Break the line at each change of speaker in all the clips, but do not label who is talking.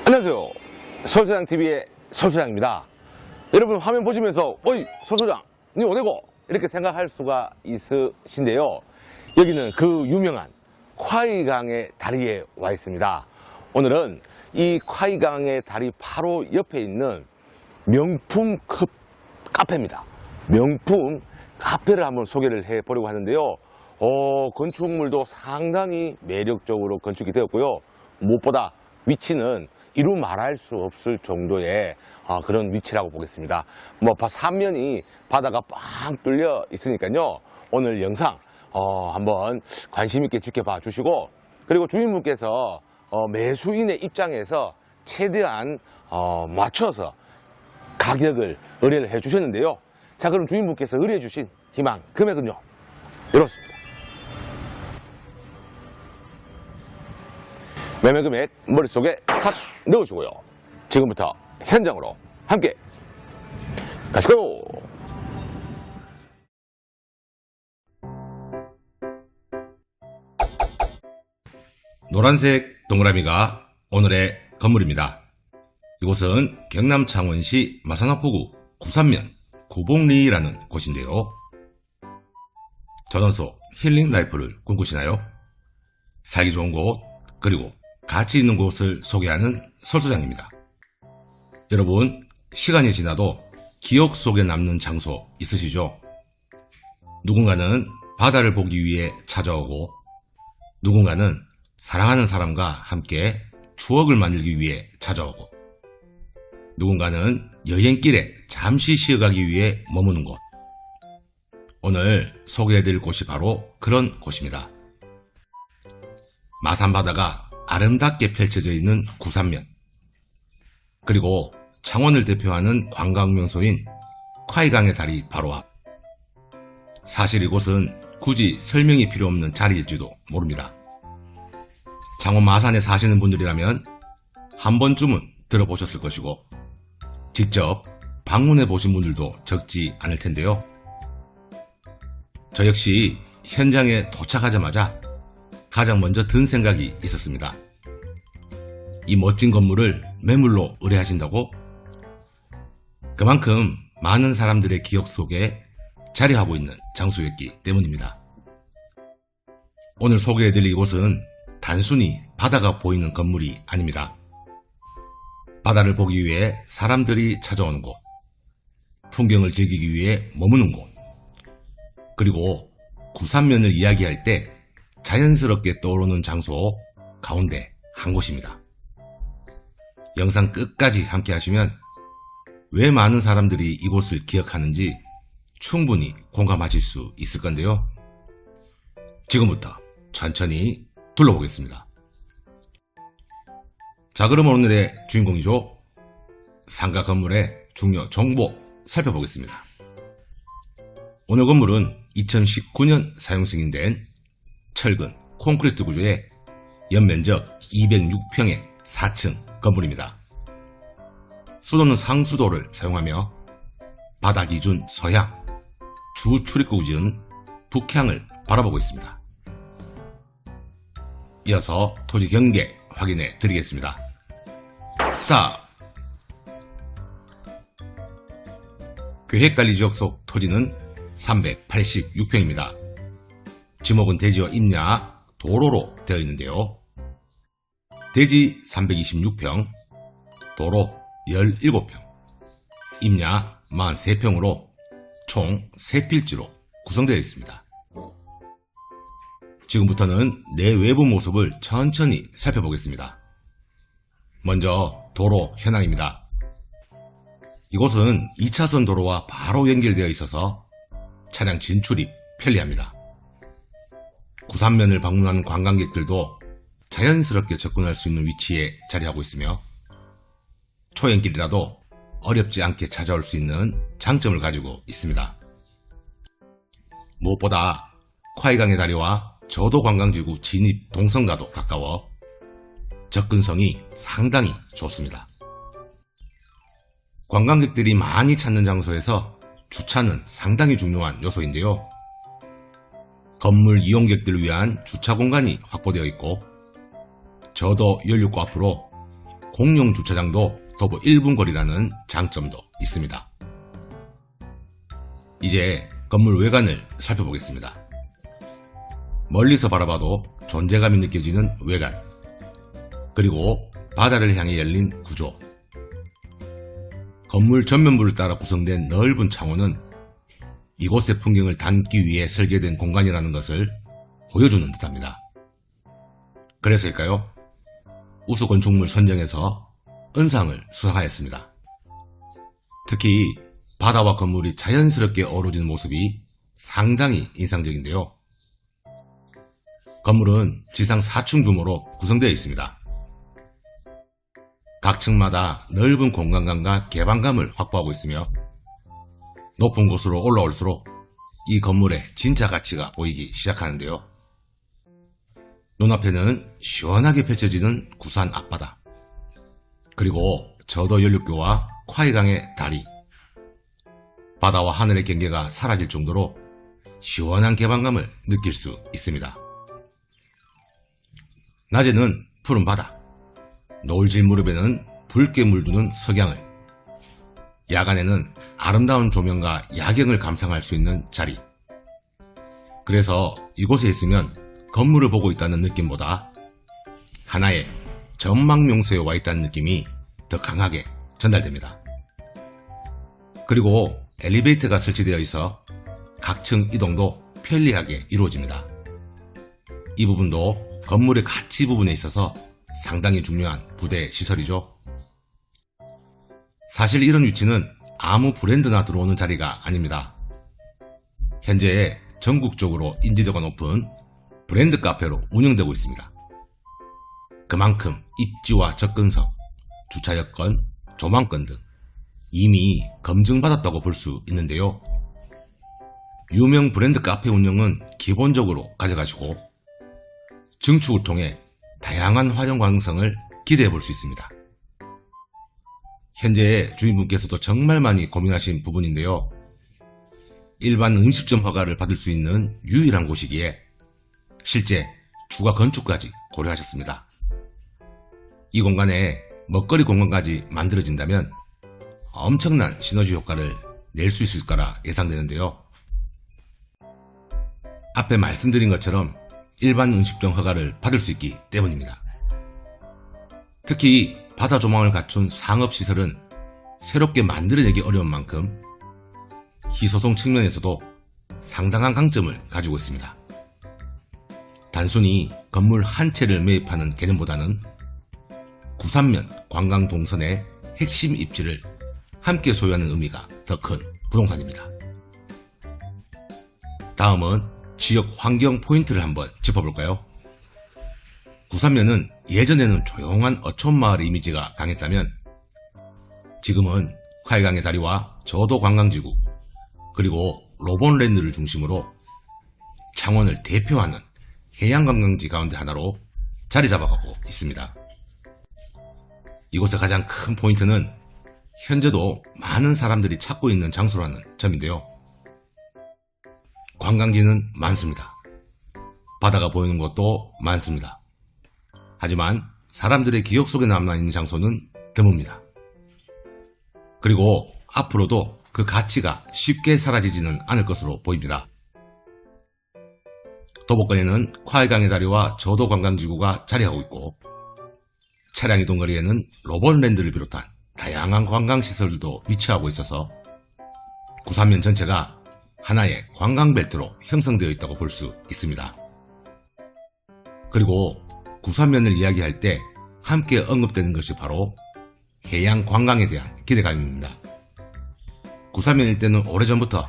안녕하세요. 서울소장TV의 서울소장입니다. 여러분 화면 보시면서 어이 서울소장 니 어디고? 이렇게 생각할 수가 있으신데요. 여기는 그 유명한 콰이강의 다리에 와 있습니다. 오늘은 이 콰이강의 다리 바로 옆에 있는 명품 카페입니다. 명품 카페를 한번 소개를 해보려고 하는데요. 건축물도 상당히 매력적으로 건축이 되었고요. 무엇보다 위치는 이루 말할 수 없을 정도의 그런 위치라고 보겠습니다. 삼면이 바다가 빵 뚫려 있으니까요. 오늘 영상 한번 관심 있게 지켜봐 주시고, 그리고 주인분께서 매수인의 입장에서 최대한 맞춰서 가격을 의뢰를 해 주셨는데요. 자, 그럼 주인분께서 의뢰해 주신 희망 금액은요, 이렇습니다. 매매 금액 머릿속에 싹 넣으시고요. 지금부터 현장으로 함께 가시고.
노란색 동그라미가 오늘의 건물입니다. 이곳은 경남 창원시 마산화포구 구산면 구봉리라는 곳인데요. 전원소 힐링 라이프를 꿈꾸시나요? 살기 좋은 곳, 그리고 가치 있는 곳을 소개하는 설소장입니다. 여러분, 시간이 지나도 기억 속에 남는 장소 있으시죠? 누군가는 바다를 보기 위해 찾아오고, 누군가는 사랑하는 사람과 함께 추억을 만들기 위해 찾아오고, 누군가는 여행길에 잠시 쉬어가기 위해 머무는 곳. 오늘 소개해드릴 곳이 바로 그런 곳입니다. 마산바다가 아름답게 펼쳐져 있는 구산면, 그리고 창원을 대표하는 관광명소인 콰이강의 다리 바로 앞. 사실 이곳은 굳이 설명이 필요 없는 자리일지도 모릅니다. 창원 마산에 사시는 분들이라면 한 번쯤은 들어보셨을 것이고, 직접 방문해 보신 분들도 적지 않을 텐데요. 저 역시 현장에 도착하자마자 가장 먼저 든 생각이 있었습니다. 이 멋진 건물을 매물로 의뢰하신다고? 그만큼 많은 사람들의 기억 속에 자리하고 있는 장소였기 때문입니다. 오늘 소개해드릴 이곳은 단순히 바다가 보이는 건물이 아닙니다. 바다를 보기 위해 사람들이 찾아오는 곳, 풍경을 즐기기 위해 머무는 곳, 그리고 구산면을 이야기할 때 자연스럽게 떠오르는 장소 가운데 한 곳입니다. 영상 끝까지 함께 하시면 왜 많은 사람들이 이곳을 기억하는지 충분히 공감하실 수 있을 건데요. 지금부터 천천히 둘러보겠습니다. 자, 그럼 오늘의 주인공이죠. 상가 건물의 중요 정보 살펴보겠습니다. 오늘 건물은 2019년 사용 승인된 철근 콘크리트 구조의 연면적 206평의 4층 건물입니다. 수도는 상수도를 사용하며 바다 기준 서향, 주 출입구 기준 북향을 바라보고 있습니다. 이어서 토지 경계 확인해 드리겠습니다. 스탑! 계획관리지역 속 토지는 386평입니다. 지목은 대지와 임야, 도로로 되어 있는데요. 대지 326평, 도로 17평, 임야 43평으로 총 3필지로 구성되어 있습니다. 지금부터는 내외부 모습을 천천히 살펴보겠습니다. 먼저 도로 현황입니다. 이곳은 2차선 도로와 바로 연결되어 있어서 차량 진출이 편리합니다. 구산면을 방문하는 관광객들도 자연스럽게 접근할 수 있는 위치에 자리하고 있으며 초행길이라도 어렵지 않게 찾아올 수 있는 장점을 가지고 있습니다. 무엇보다 콰이강의 다리와 저도 관광지구 진입 동성과도 가까워 접근성이 상당히 좋습니다. 관광객들이 많이 찾는 장소에서 주차는 상당히 중요한 요소인데요. 건물 이용객들을 위한 주차 공간이 확보되어 있고 저도 연료구 앞으로 공용 주차장도 도보 1분 거리라는 장점도 있습니다. 이제 건물 외관을 살펴보겠습니다. 멀리서 바라봐도 존재감이 느껴지는 외관, 그리고 바다를 향해 열린 구조, 건물 전면부를 따라 구성된 넓은 창호는 이곳의 풍경을 담기 위해 설계된 공간이라는 것을 보여주는 듯합니다. 그래서일까요? 우수 건축물 선정에서 은상을 수상하였습니다. 특히 바다와 건물이 자연스럽게 어우러지는 모습이 상당히 인상적인데요. 건물은 지상 4층 규모로 구성되어 있습니다. 각 층마다 넓은 공간감과 개방감을 확보하고 있으며 높은 곳으로 올라올수록 이 건물의 진짜 가치가 보이기 시작하는데요. 눈앞에는 시원하게 펼쳐지는 구산 앞바다, 그리고 저도 연륙교와 콰이강의 다리, 바다와 하늘의 경계가 사라질 정도로 시원한 개방감을 느낄 수 있습니다. 낮에는 푸른 바다, 노을질 무렵에는 붉게 물드는 석양을, 야간에는 아름다운 조명과 야경을 감상할 수 있는 자리. 그래서 이곳에 있으면 건물을 보고 있다는 느낌보다 하나의 전망 명소에 와 있다는 느낌이 더 강하게 전달됩니다. 그리고 엘리베이터가 설치되어 있어 각 층 이동도 편리하게 이루어집니다. 이 부분도 건물의 가치 부분에 있어서 상당히 중요한 부대 시설이죠. 사실 이런 위치는 아무 브랜드나 들어오는 자리가 아닙니다. 현재 전국적으로 인지도가 높은 브랜드 카페로 운영되고 있습니다. 그만큼 입지와 접근성, 주차 여건, 조망권 등 이미 검증받았다고 볼 수 있는데요. 유명 브랜드 카페 운영은 기본적으로 가져가시고 증축을 통해 다양한 활용 가능성을 기대해 볼 수 있습니다. 현재 주인분께서도 정말 많이 고민하신 부분인데요. 일반 음식점 허가를 받을 수 있는 유일한 곳이기에 실제 추가 건축까지 고려하셨습니다. 이 공간에 먹거리 공간까지 만들어진다면 엄청난 시너지 효과를 낼 수 있을 거라 예상되는데요. 앞에 말씀드린 것처럼 일반 음식점 허가를 받을 수 있기 때문입니다. 특히 바다 조망을 갖춘 상업시설은 새롭게 만들어내기 어려운 만큼 희소성 측면에서도 상당한 강점을 가지고 있습니다. 단순히 건물 한 채를 매입하는 개념보다는 구산면 관광 동선의 핵심 입지를 함께 소유하는 의미가 더 큰 부동산입니다. 다음은 지역 환경 포인트를 한번 짚어볼까요? 구산면은 예전에는 조용한 어촌마을 이미지가 강했다면 지금은 콰이강의 다리와 저도 관광지구, 그리고 로본랜드를 중심으로 창원을 대표하는 해양관광지 가운데 하나로 자리 잡아가고 있습니다. 이곳의 가장 큰 포인트는 현재도 많은 사람들이 찾고 있는 장소라는 점인데요. 관광지는 많습니다. 바다가 보이는 곳도 많습니다. 하지만 사람들의 기억 속에 남아있는 장소는 드뭅니다. 그리고 앞으로도 그 가치가 쉽게 사라지지는 않을 것으로 보입니다. 도보권에는 콰이강의 다리와 저도 관광지구가 자리하고 있고 차량 이동거리에는 로본랜드를 비롯한 다양한 관광시설들도 위치하고 있어서 구산면 전체가 하나의 관광벨트로 형성되어 있다고 볼 수 있습니다. 그리고 구산면을 이야기할 때 함께 언급되는 것이 바로 해양 관광에 대한 기대감입니다. 구산면 일대는 오래전부터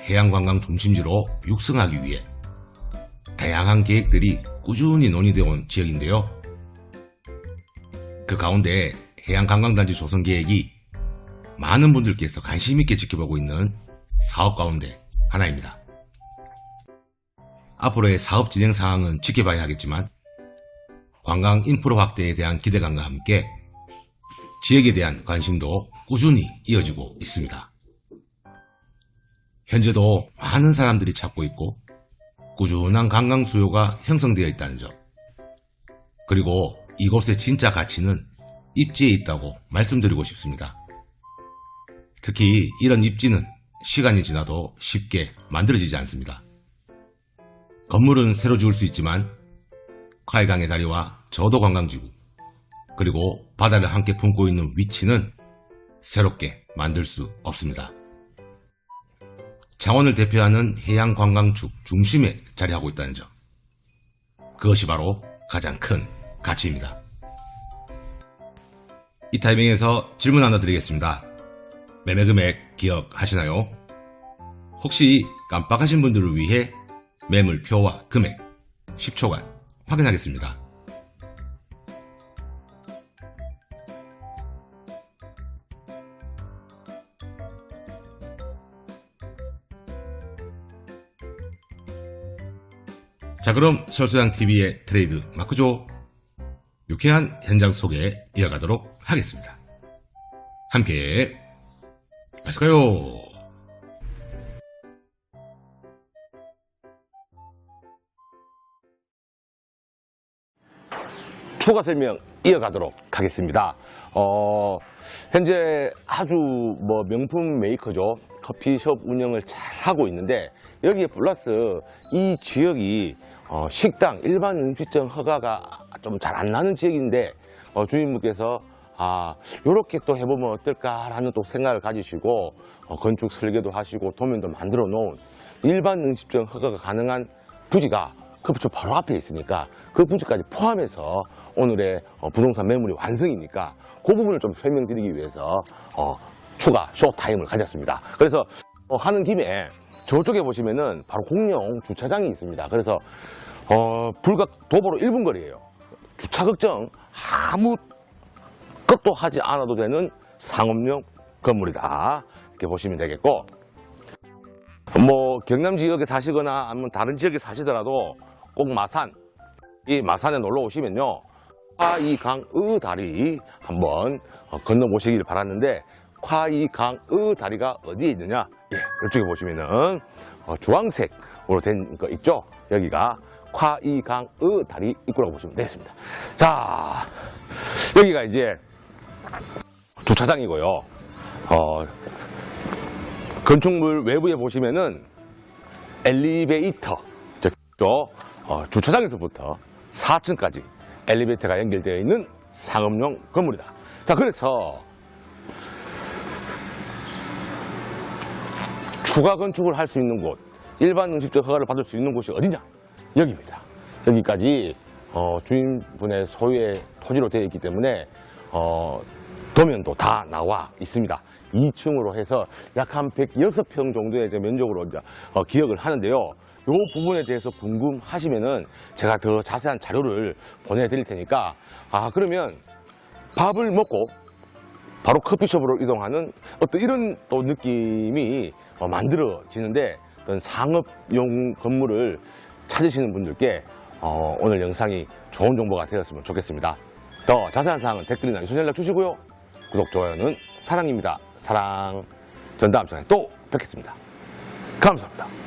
해양 관광 중심지로 육성하기 위해 다양한 계획들이 꾸준히 논의되어 온 지역인데요. 그 가운데 해양관광단지 조성 계획이 많은 분들께서 관심 있게 지켜보고 있는 사업 가운데 하나입니다. 앞으로의 사업 진행 사항은 지켜봐야 하겠지만 관광 인프라 확대에 대한 기대감과 함께 지역에 대한 관심도 꾸준히 이어지고 있습니다. 현재도 많은 사람들이 찾고 있고 꾸준한 관광 수요가 형성되어 있다는 점, 그리고 이곳의 진짜 가치는 입지에 있다고 말씀드리고 싶습니다. 특히 이런 입지는 시간이 지나도 쉽게 만들어지지 않습니다. 건물은 새로 지을 수 있지만 콰이강의 다리와 저도 관광지구 그리고 바다를 함께 품고 있는 위치는 새롭게 만들 수 없습니다. 창원을 대표하는 해양관광축 중심에 자리하고 있다는 점, 그것이 바로 가장 큰 가치입니다. 이 타이밍에서 질문 하나 드리겠습니다. 매매 금액 기억하시나요? 혹시 깜빡하신 분들을 위해 매물표와 금액 10초간 확인하겠습니다. 자, 그럼 설소장TV의 트레이드 마크죠. 유쾌한 현장 소개 이어가도록 하겠습니다. 함께 가실까요?
추가 설명 이어가도록 하겠습니다. 현재 아주 명품 메이커죠. 커피숍 운영을 잘 하고 있는데, 여기에 플러스 이 지역이 식당, 일반 음식점 허가가 좀 잘 안 나는 지역인데, 주인분께서 요렇게 또 해보면 어떨까라는 또 생각을 가지시고 건축 설계도 하시고 도면도 만들어 놓은 일반 음식점 허가가 가능한 부지가 커피숍 바로 앞에 있으니까 그 부지까지 포함해서 오늘의 부동산 매물이 완성이니까 그 부분을 좀 설명드리기 위해서 추가 쇼타임을 가졌습니다. 그래서 하는 김에 저쪽에 보시면은 바로 공용 주차장이 있습니다. 그래서 불과 도보로 1분 거리예요. 주차 걱정 아무 것도 하지 않아도 되는 상업용 건물이다, 이렇게 보시면 되겠고, 경남 지역에 사시거나 아니면 다른 지역에 사시더라도 꼭 마산, 이 마산에 놀러 오시면요, 콰이강의 다리 한번 건너보시길 바랐는데, 콰이강의 다리가 어디에 있느냐? 예, 이쪽에 보시면은 주황색으로 된 거 있죠? 여기가 콰이강의 다리 입구라고 보시면 되겠습니다. 자, 여기가 이제 주차장이고요. 건축물 외부에 보시면은 엘리베이터, 주차장에서부터 4층까지 엘리베이터가 연결되어 있는 상업용 건물이다. 자, 그래서 추가 건축을 할 수 있는 곳, 일반 음식점 허가를 받을 수 있는 곳이 어디냐? 여기입니다. 여기까지 주인분의 소유의 토지로 되어 있기 때문에 도면도 다 나와 있습니다. 2층으로 해서 약 한 106평 정도의 면적으로 기억을 하는데요. 이 부분에 대해서 궁금하시면은 제가 더 자세한 자료를 보내드릴 테니까, 그러면 밥을 먹고 바로 커피숍으로 이동하는 어떤 이런 또 느낌이 만들어지는데, 어떤 상업용 건물을 찾으시는 분들께 오늘 영상이 좋은 정보가 되었으면 좋겠습니다. 더 자세한 사항은 댓글이나 유선 연락 주시고요. 구독, 좋아요는 사랑입니다. 사랑. 전 다음 시간에 또 뵙겠습니다. 감사합니다.